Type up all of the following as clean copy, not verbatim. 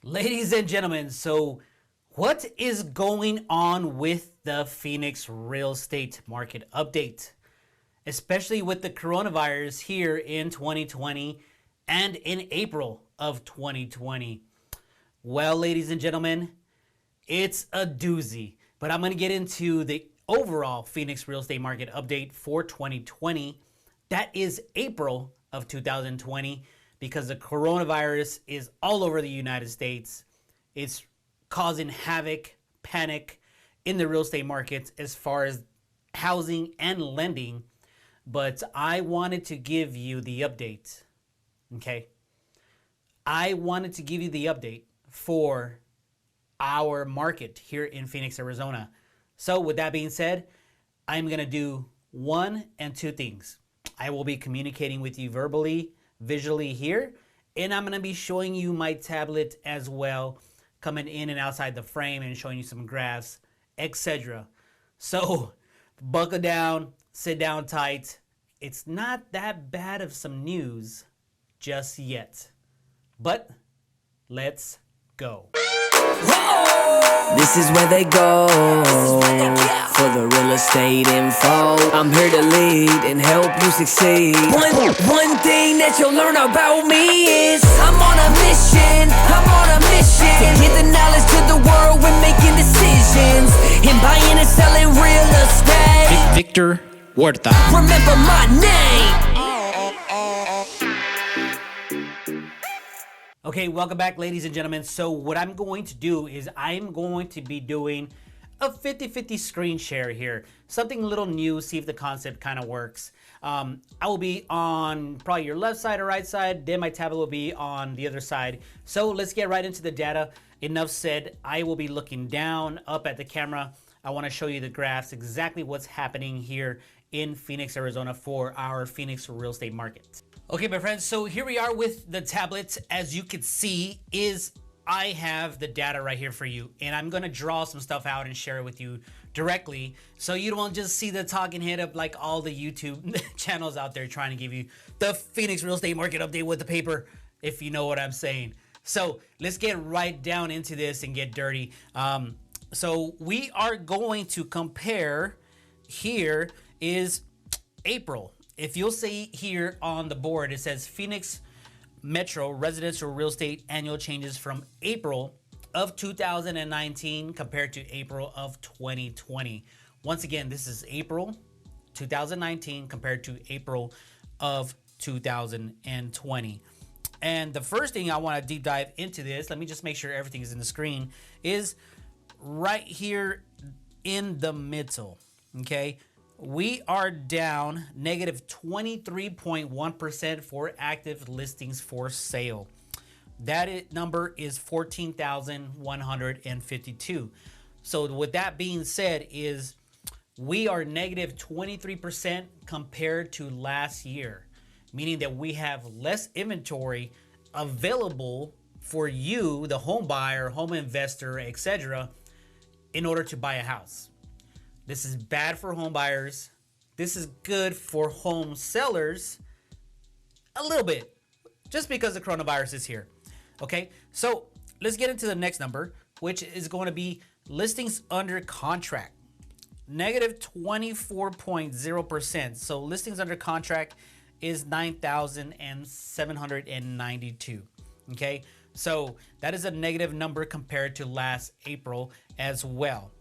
Ladies and gentlemen, so what is going on with the Phoenix real estate market update? Especially with the coronavirus here in 2020 and in April of 2020. Well, ladies and gentlemen, it's a doozy, but I'm going to get into the overall Phoenix real estate market update for 2020. That is April of 2020 because the coronavirus is all over the United States. It's causing havoc, panic in the real estate markets as far as housing and lending. But I wanted to give you the update, okay? I wanted to give you the update for our market here in Phoenix, Arizona. So with that being said, I'm gonna do one and two things. I will be communicating with you verbally, visually here, and I'm gonna be showing you my tablet as well, coming in and outside the frame and showing you some graphs, etc. So buckle down, sit down tight. It's not that bad of some news just yet, but let's go. This is where they go for the real estate info. I'm here to lead and help you succeed. One thing that you'll learn about me is I'm on a mission to get the knowledge to the world when making decisions and buying and selling real estate. Victor Huerta. Remember my name. Okay, welcome back, ladies and gentlemen. So what I'm going to do is I'm going to be doing a 50-50 screen share here. Something a little new, see if the concept kind of works. I will be on probably your left side or right side, then my tablet will be on the other side. So let's get right into the data. Enough said, I will be looking down, up at the camera. I want to show you the graphs, exactly what's happening here in Phoenix, Arizona for our Phoenix real estate market. Okay, my friends, so here we are with the tablet. As you can see, I have the data right here for you, and I'm gonna draw some stuff out and share it with you directly, so you don't just see the talking head up like all the YouTube channels out there trying to give you the Phoenix real estate market update with the paper, if you know what I'm saying. So let's get right down into this and get dirty. So we are going to compare. Here is April. If you'll see here on the board, it says Phoenix Metro residential real estate annual changes from April of 2019 compared to April of 2020. Once again, this is April 2019 compared to April of 2020. And the first thing I want to deep dive into this, let me just make sure everything is in the screen, is right here in the middle, okay? We are down negative 23.1% for active listings for sale. That number is 14,152. So with that being said, is we are negative 23% compared to last year, meaning that we have less inventory available for you, the home buyer, home investor, etc., in order to buy a house. This is bad for home buyers. This is good for home sellers a little bit, just because the coronavirus is here. Okay, so let's get into the next number, which is going to be listings under contract. Negative 24.0%. So listings under contract is 9,792. Okay, so that is a negative number compared to last April as well.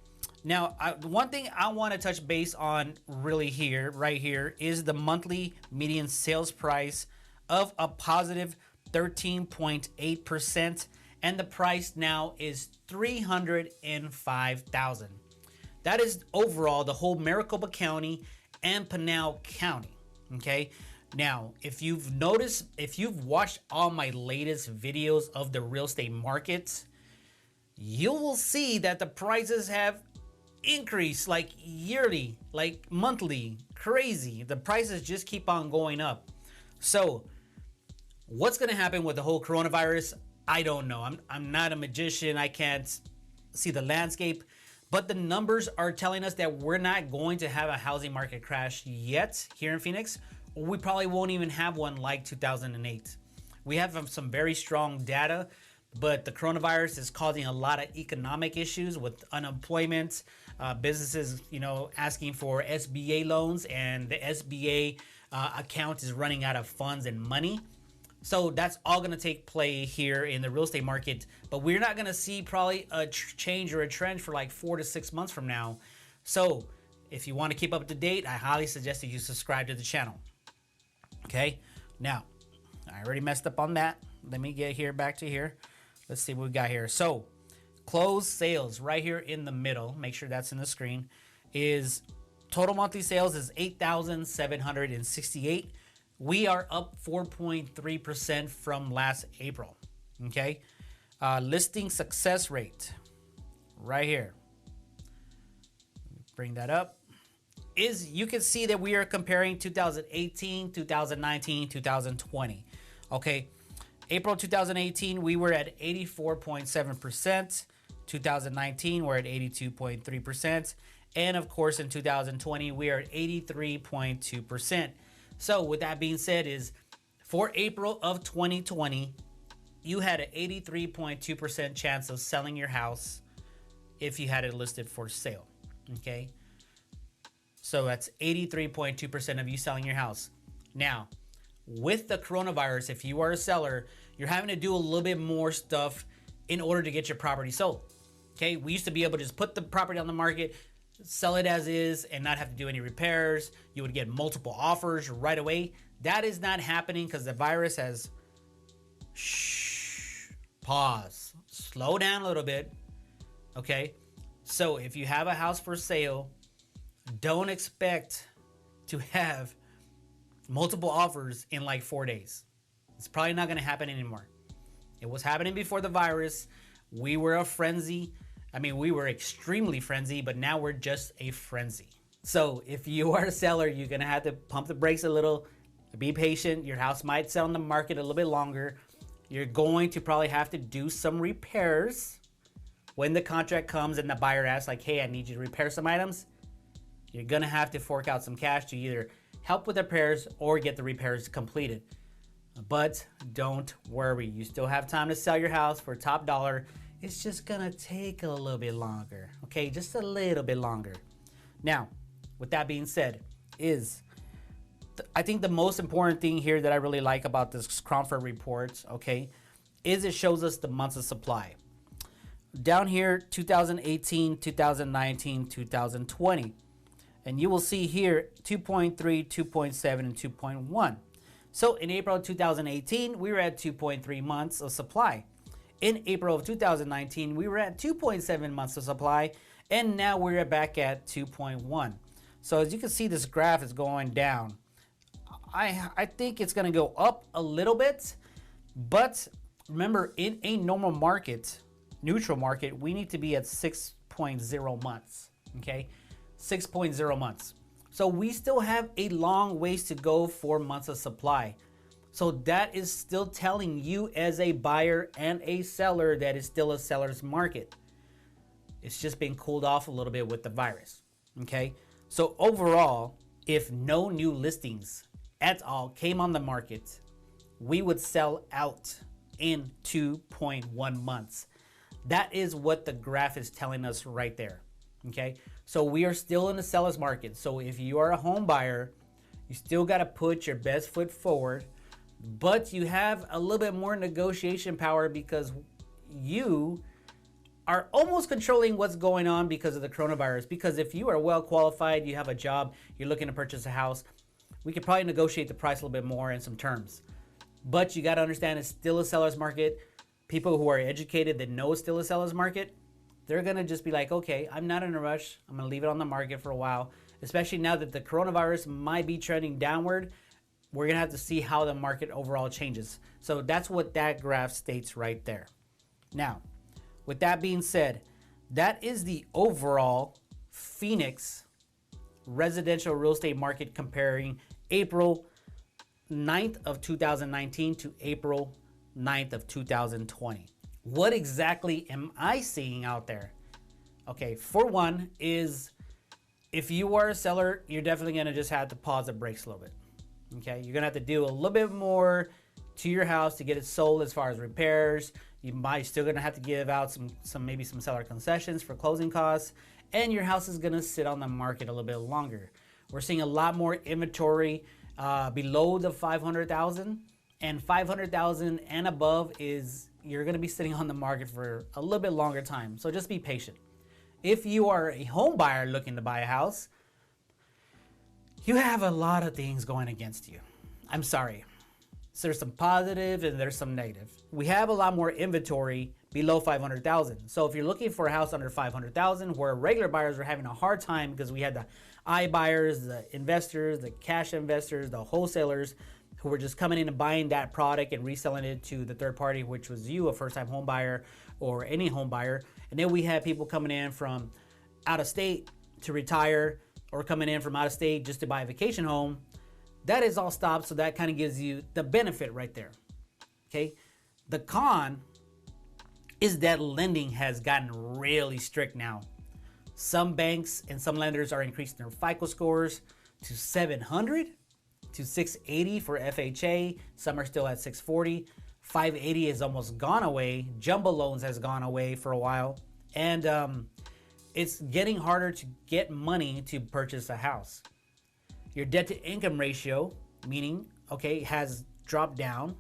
Now, one thing I want to touch base on right here, is the monthly median sales price of a positive 13.8%, and the price now is $305,000. That is overall the whole Maricopa County and Pinal County, okay? Now, if you've watched all my latest videos of the real estate markets, you will see that the prices have increase like yearly, like monthly, crazy. The prices just keep on going up. So what's going to happen with the whole coronavirus? I don't know. I'm not a magician. I can't see the landscape, but the numbers are telling us that we're not going to have a housing market crash yet here in Phoenix. We probably won't even have one like 2008. We have some very strong data but the coronavirus is causing a lot of economic issues with unemployment, businesses, asking for SBA loans, and the SBA account is running out of funds and money. So that's all going to take play here in the real estate market, but we're not going to see probably a change or a trend for like 4 to 6 months from now. So if you want to keep up to date, I highly suggest that you subscribe to the channel. Okay, now I already messed up on that. Let me get here back to here. Let's see what we got here. So closed sales right here in the middle, make sure that's in the screen, is total monthly sales is 8,768. We are up 4.3% from last April. Okay, listing success rate right here. Bring that up. Is you can see that we are comparing 2018, 2019, 2020. Okay, April 2018 we were at 84.7%. 2019 we're at 82.3%, and of course in 2020 we are at 83.2%. So with that being said, is for April of 2020, you had an 83.2% chance of selling your house if you had it listed for sale. Okay, so that's 83.2% of you selling your house. Now, with the coronavirus, if you are a seller, you're having to do a little bit more stuff in order to get your property sold. Okay, we used to be able to just put the property on the market, sell it as is, and not have to do any repairs. You would get multiple offers right away. That is not happening because the virus has pause, slow down a little bit. Okay, so if you have a house for sale, don't expect to have multiple offers in like 4 days. It's probably not going to happen anymore. It was happening before the virus. We were a frenzy. I mean, we were extremely frenzy, but now we're just a frenzy. So if you are a seller, you're going to have to pump the brakes a little, be patient. Your house might sell on the market a little bit longer. You're going to probably have to do some repairs when the contract comes and the buyer asks like, hey, I need you to repair some items. You're going to have to fork out some cash to either help with the repairs or get the repairs completed. But don't worry, you still have time to sell your house for top dollar. It's just gonna take a little bit longer, okay? Just a little bit longer. Now, with that being said, I think the most important thing here that I really like about this Cromford report, okay, is it shows us the months of supply. Down here, 2018, 2019, 2020. And you will see here 2.3, 2.7, and 2.1. So in April of 2018, we were at 2.3 months of supply. In April of 2019, we were at 2.7 months of supply, and now we're back at 2.1. So as you can see, this graph is going down. I think it's going to go up a little bit, but remember, in a normal market, neutral market, we need to be at 6.0 months, okay? 6.0 months. So we still have a long ways to go for months of supply. So that is still telling you as a buyer and a seller that it's still a seller's market. It's just been cooled off a little bit with the virus, okay? So overall, if no new listings at all came on the market, we would sell out in 2.1 months. That is what the graph is telling us right there, okay? So we are still in the seller's market. So if you are a home buyer, you still got to put your best foot forward, but you have a little bit more negotiation power because you are almost controlling what's going on because of the coronavirus. Because if you are well qualified, you have a job, you're looking to purchase a house, we could probably negotiate the price a little bit more in some terms. But you got to understand it's still a seller's market. People who are educated that know it's still a seller's market, they're going to just be like, okay, I'm not in a rush. I'm going to leave it on the market for a while, especially now that the coronavirus might be trending downward. We're going to have to see how the market overall changes. So that's what that graph states right there. Now, with that being said, that is the overall Phoenix residential real estate market comparing April 9th of 2019 to April 9th of 2020. What exactly am I seeing out there? Okay, for one is if you are a seller, you're definitely going to just have to pause the brakes a little bit. Okay, you're going to have to do a little bit more to your house to get it sold as far as repairs. You might still gonna have to give out maybe some seller concessions for closing costs, and your house is gonna sit on the market a little bit longer. We're seeing a lot more inventory below the 500,000, and 500,000 and above is you're gonna be sitting on the market for a little bit longer time. So just be patient. If you are a home buyer looking to buy a house, you have a lot of things going against you. I'm sorry. So there's some positive and there's some negative. We have a lot more inventory below 500,000. So if you're looking for a house under 500,000, where regular buyers are having a hard time because we had the iBuyers, the investors, the cash investors, the wholesalers who were just coming in and buying that product and reselling it to the third party, which was you, a first-time home buyer or any home buyer. And then we had people coming in from out of state to retire, or coming in from out of state just to buy a vacation home. That is all stopped, so that kind of gives you the benefit right there. Okay? The con is that lending has gotten really strict now. Some banks and some lenders are increasing their FICO scores to 700, to 680 for FHA. Some are still at 640. 580 has almost gone away. Jumbo loans has gone away for a while. And it's getting harder to get money to purchase a house. Your debt to income ratio, meaning, okay, has dropped down.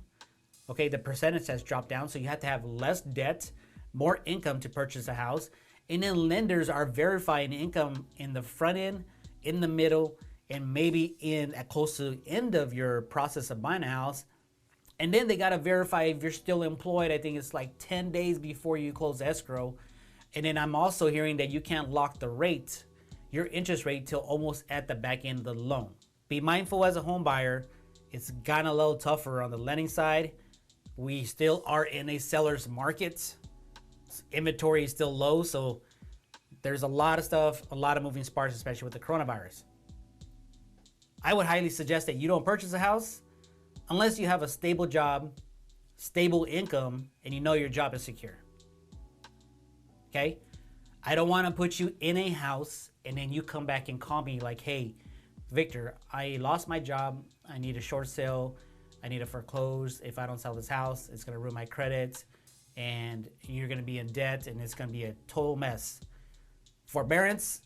Okay, the percentage has dropped down, so you have to have less debt, more income to purchase a house. And then lenders are verifying income in the front end, in the middle, and maybe at close to the end of your process of buying a house. And then they got to verify if you're still employed. I think it's like 10 days before you close escrow. And then I'm also hearing that you can't lock the rate, your interest rate, till almost at the back end of the loan. Be mindful as a home buyer. It's gotten a little tougher on the lending side. We still are in a seller's market. Inventory is still low, so there's a lot of stuff, a lot of moving parts, especially with the coronavirus. I would highly suggest that you don't purchase a house unless you have a stable job, stable income, and you know your job is secure. Okay? I don't want to put you in a house and then you come back and call me like, hey, Victor, I lost my job. I need a short sale. I need to foreclose. If I don't sell this house, it's going to ruin my credit and you're going to be in debt and it's going to be a total mess. Forbearance,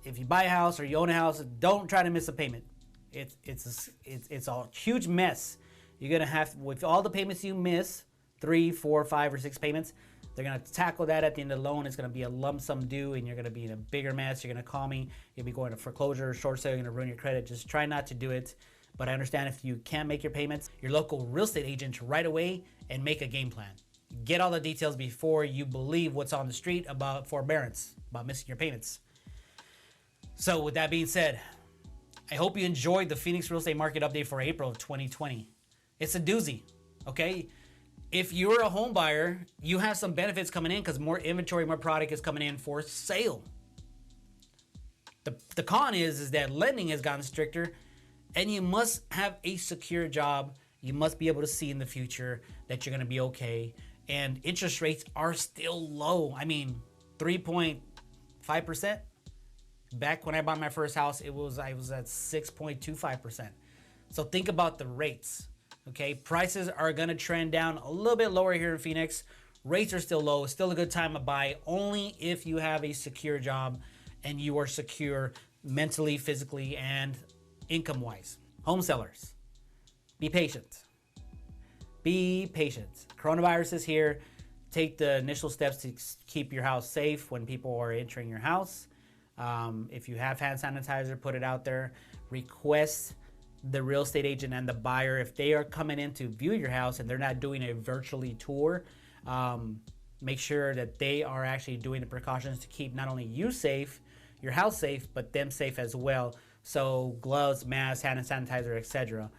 if you buy a house or you own a house, don't try to miss a payment. It's a huge mess. You're going to have, with all the payments you miss, 3, 4, 5, or 6 payments, they're going to tackle that at the end of the loan. It's going to be a lump sum due and you're going to be in a bigger mess. You're going to call me. You'll be going to foreclosure, short sale. You're going to ruin your credit. Just try not to do it. But I understand if you can't make your payments, your local real estate agent right away and make a game plan. Get all the details before you believe what's on the street about forbearance, about missing your payments. So with that being said, I hope you enjoyed the Phoenix real estate market update for April of 2020. It's a doozy, okay? If you're a home buyer, you have some benefits coming in because more inventory, more product is coming in for sale. The con is that lending has gotten stricter and you must have a secure job. You must be able to see in the future that you're going to be okay. And interest rates are still low. I mean, 3.5%. Back when I bought my first house, I was at 6.25%. So think about the rates. Okay, prices are gonna trend down a little bit lower here in Phoenix. Rates are still low. It's still a good time to buy, only if you have a secure job and you are secure mentally, physically, and income-wise. Home sellers, be patient. Be patient. Coronavirus is here. Take the initial steps to keep your house safe when people are entering your house. If you have hand sanitizer, put it out there. Request the real estate agent and the buyer, if they are coming in to view your house and they're not doing a virtually tour, make sure that they are actually doing the precautions to keep not only you safe, your house safe, but them safe as well. So gloves, masks, hand sanitizer, etc.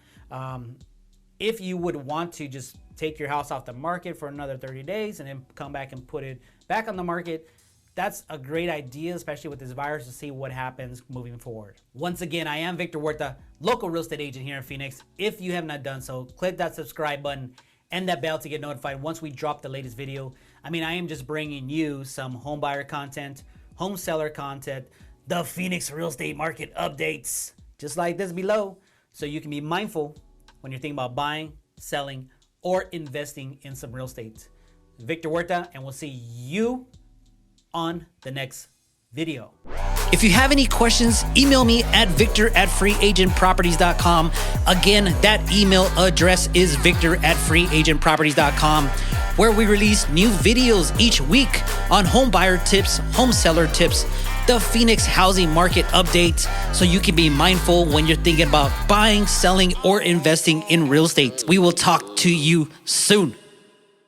If you would want to just take your house off the market for another 30 days and then come back and put it back on the market, that's a great idea, especially with this virus, to see what happens moving forward. Once again, I am Victor Huerta, local real estate agent here in Phoenix. If you have not done so, click that subscribe button and that bell to get notified once we drop the latest video. I mean, I am just bringing you some home buyer content, home seller content, the Phoenix real estate market updates, just like this below, so you can be mindful when you're thinking about buying, selling, or investing in some real estate. Victor Huerta, and we'll see you on the next video. If you have any questions, email me at victor@freeagentproperties.com. Again, that email address is victor@freeagentproperties.com, where we release new videos each week on home buyer tips, home seller tips, the Phoenix housing market updates, so you can be mindful when you're thinking about buying, selling, or investing in real estate. We will talk to you soon.